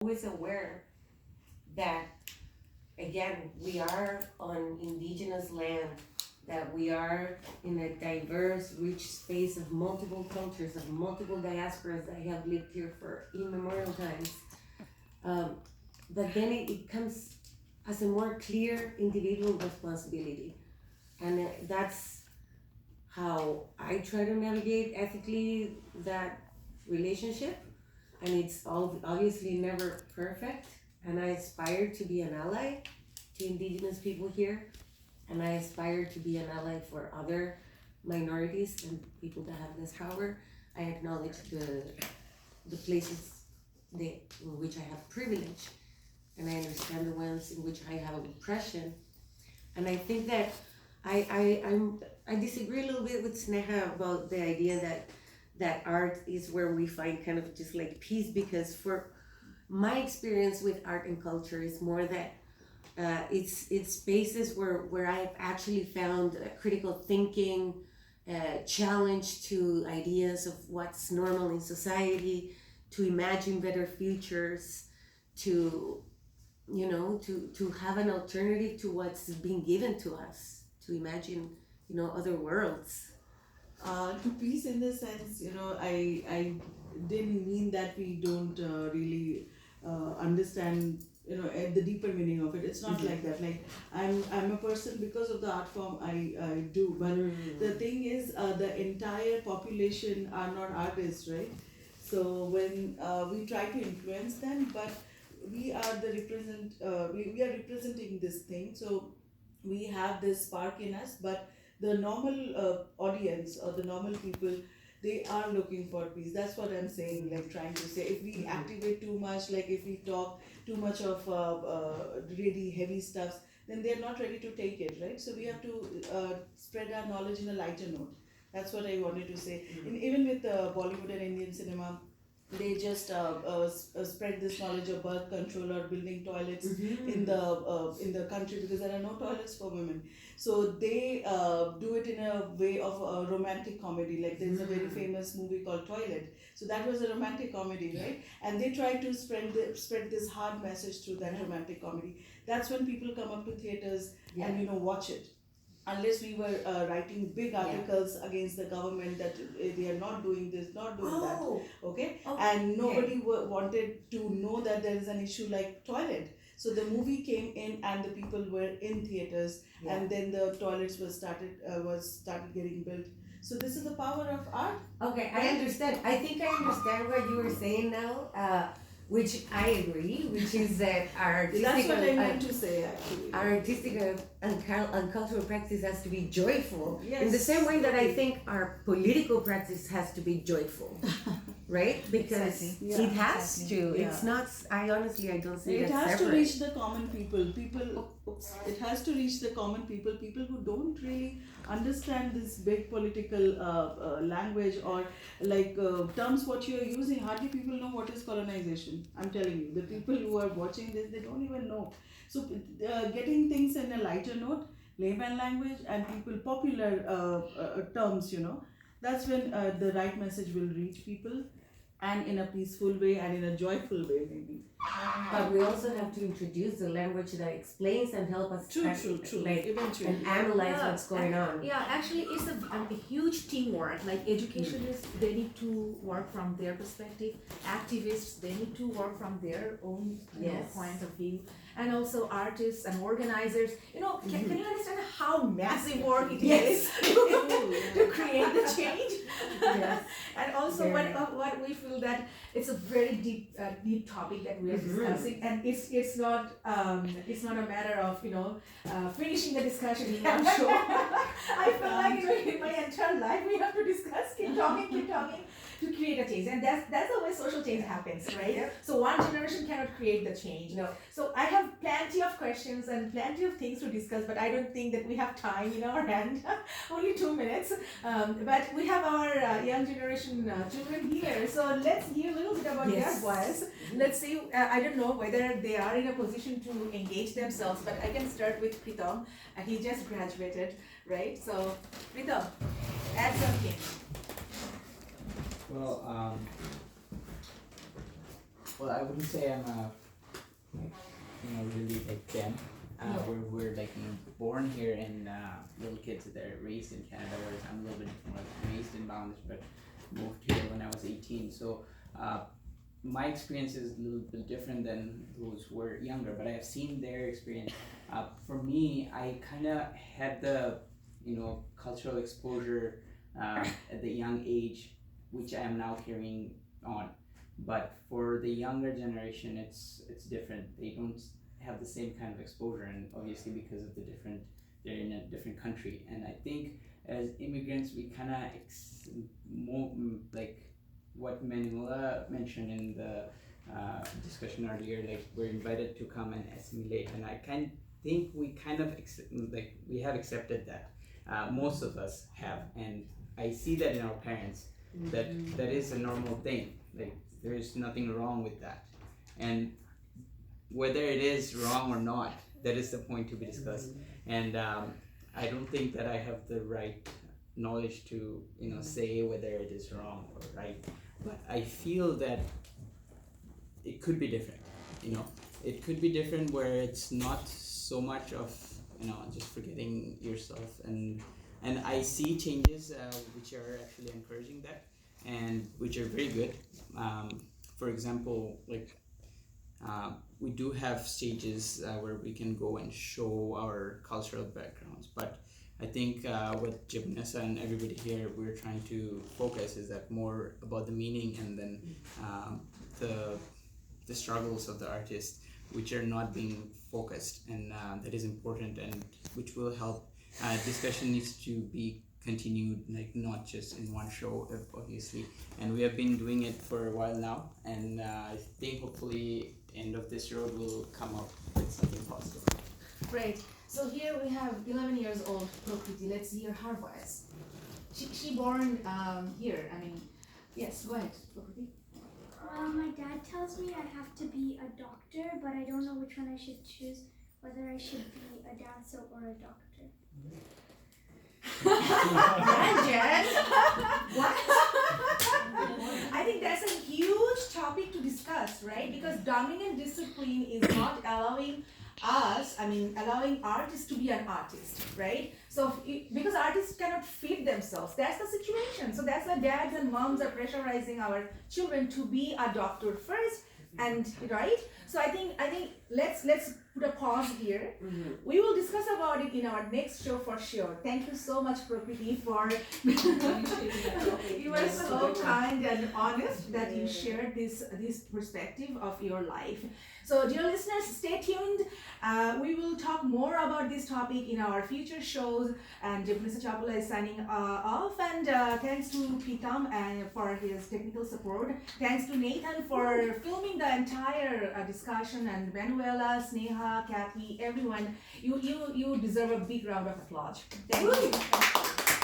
always aware that, again, we are on indigenous land, that we are in a diverse, rich space of multiple cultures, of multiple diasporas that have lived here for immemorial times. Um, but then it comes as a more clear individual responsibility. And that's how I try to navigate ethically that relationship. And it's obviously never perfect. And I aspire to be an ally to indigenous people here. And I aspire to be an ally for other minorities and people that have less power. I acknowledge the places in which I have privilege, and I understand the ones in which I have oppression. And I think that I disagree a little bit with Sneha about the idea that art is where we find kind of just like peace, because for my experience with art and culture is more that it's spaces where I've actually found critical thinking, challenge to ideas of what's normal in society, to imagine better futures, to to have an alternative to what's being given to us, to imagine other worlds. To peace in the sense, I didn't mean that we don't really understand, the deeper meaning of it. It's not like that. Like I'm a person because of the art form I do, but the thing is, the entire population are not artists, right? So when we try to influence them, but we are we are representing this thing. So we have this spark in us, but the normal audience or the normal people, they are looking for peace. That's what I'm saying, like trying to say, if we activate too much, like if we talk too much of really heavy stuffs, then they're not ready to take it, right? So we have to spread our knowledge in a lighter note. That's what I wanted to say. And even with Bollywood and Indian cinema, they just spread this knowledge of birth control or building toilets in the country, because there are no toilets for women. So they do it in a way of a romantic comedy. Like there's a very famous movie called Toilet. So that was a romantic comedy, right? And they try to spread this hard message through that romantic comedy. That's when people come up to theaters and watch it. Unless we were writing big articles against the government that they are not doing this, not doing that, okay? And nobody wanted to know that there is an issue like toilet. So the movie came in and the people were in theaters, and then the toilets started getting built. So this is the power of art. Okay, I understand. I think I understand what you were saying now, which I agree, which is that our artistic, That's what I meant to say, actually. our artistic and cultural practice has to be joyful. Yes. In the same way that I think our political practice has to be joyful, right? Because Exactly. it has Exactly. to. Yeah. It's not. I honestly, I don't see It that has separate. to reach the common people. It has to reach the common people. People who don't really understand this big political language, or like terms what you are using. Hardly people know what is colonization. I'm telling you, the people who are watching this, they don't even know. So getting things in a lighter note, layman language, and people popular terms, that's when the right message will reach people, and in a peaceful way and in a joyful way, maybe. But we also have to introduce the language that explains and help us True. like, Eventually. and analyze what's going on. Yeah, actually, it's a huge teamwork. Like educationists, they need to work from their perspective. Activists, they need to work from their own Yes. point of view. And also artists and organizers. Can you understand how massive work it is to create the change? Yes. And also, what we feel that it's a very deep topic that we are discussing, and it's not a matter of finishing the discussion in one show. I feel like in my entire life we have to discuss, keep talking to create a change, and that's the way social change happens, right? Yep. So one generation cannot create the change. No. So I have plenty of questions and plenty of things to discuss, but I don't think that we have time in our hand. Only 2 minutes. But we have our young generation children here, so let's hear a little bit about their Yes. voice. Let's see. I don't know whether they are in a position to engage themselves, but I can start with Pritam. He just graduated, right? So Pritam, add something. Well, Well, I wouldn't say I'm a, like, really like them. We're like, born here and little kids that are raised in Canada, whereas I'm a little bit different. Like, raised in Bangladesh, but moved here when I was 18. So my experience is a little bit different than those who were younger, but I have seen their experience. For me, I kind of had the, cultural exposure at the young age, which I am now carrying on. But for the younger generation, it's different. They don't have the same kind of exposure, and obviously because of they're in a different country. And I think as immigrants, we kind of more like what Manuela mentioned in the discussion earlier, like we're invited to come and assimilate, and I think we kind of we have accepted that. Most of us have, and I see that in our parents, that is a normal thing. Like, there's nothing wrong with that, and whether it is wrong or not, that is the point to be discussed. And I don't think that I have the right knowledge to say whether it is wrong or right, but I feel that it could be different. It could be different where it's not so much of just forgetting yourself, and I see changes which are actually encouraging that, and which are very good. For example, like we do have stages where we can go and show our cultural backgrounds, but I think what Jibnessa and everybody here we're trying to focus is that more about the meaning, and then the struggles of the artist, which are not being focused, and that is important, and which will help. Discussion needs to be continued, like not just in one show, obviously, and we have been doing it for a while now, and I think hopefully end of this road will come up with something positive. Great. So here we have 11 years old Prakriti. Let's hear her voice. She born here. I mean, yes. Go ahead, Prakriti. Well, my dad tells me I have to be a doctor, but I don't know which one I should choose, whether I should be a dancer or a doctor. Jen? What? I think that's a huge topic to discuss, right? Because dominant discipline is not allowing artists to be an artist, right? So because artists cannot feed themselves, that's the situation. So that's why dads and moms are pressurizing our children to be a doctor first, and right. So I think let's put a pause here. We will discuss about it in our next show for sure. Thank you so much, Prakriti, for you were so kind and honest that you shared this perspective of your life. So dear listeners, stay tuned. We will talk more about this topic in our future shows. And Mr. Chapula is signing off. And thanks to Pitam and for his technical support. Thanks to Nathan for filming the entire discussion. And Manuela, Sneha, Cathy, everyone. You deserve a big round of applause. Thank you.